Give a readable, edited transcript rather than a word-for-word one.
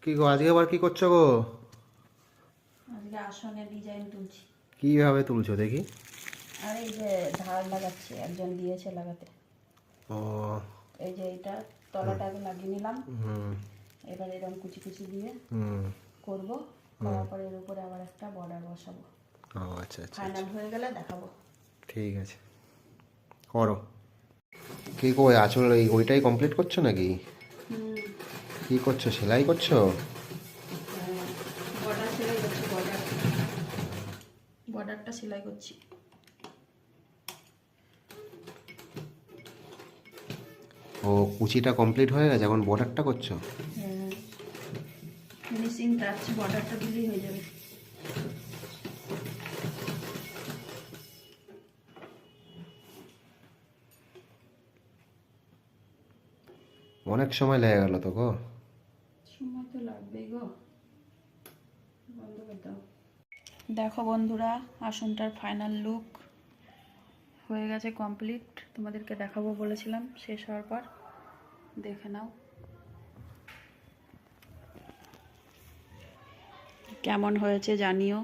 কি গো, আজকে আবার কি করছো গো? আজকে আসনের ডিজাইন তুলছি। কিভাবে তুলছো দেখি? আর এই যে ধার লাগাচ্ছি, একজন দিয়েছে লাগাতে। ও। এই যে এইটা তলাটা আগে লাগিয়ে নিলাম, হুম। এবার এরকম কুচি কুচি দিয়ে হুম। করব। করার পরে এর উপরে আবার একটা বর্ডার বসাবো। ও আচ্ছা আচ্ছা ফাইনাল আচ্ছা, হয়ে গেলে দেখাবো। ঠিক আছে, করো। কি গো, আঁচল ওইটাই কমপ্লিট করছো নাকি? হুম। কি করছো, সেলাই করছো? বর্ডার সেলাই করছি, বর্ডারটা সেলাই করছি। ও, কুচিটা কমপ্লিট হয়ে গেছে, এখন বর্ডারটা করছো? হ্যাঁ, ফিনিশিং টাচ বর্ডারটা দিলেই হয়ে যাবে। অনেক সময় লেগে গেল তো গো। সময় তো লাগবেই গো। বন্ধ করে দাও। দেখো বন্ধুরা, আসনটার ফাইনাল লুক হয়ে গেছে, কমপ্লিট। তোমাদেরকে দেখাবো বলেছিলাম, শেষ হওয়ার পর দেখে নাও কেমন হয়েছে জানিও।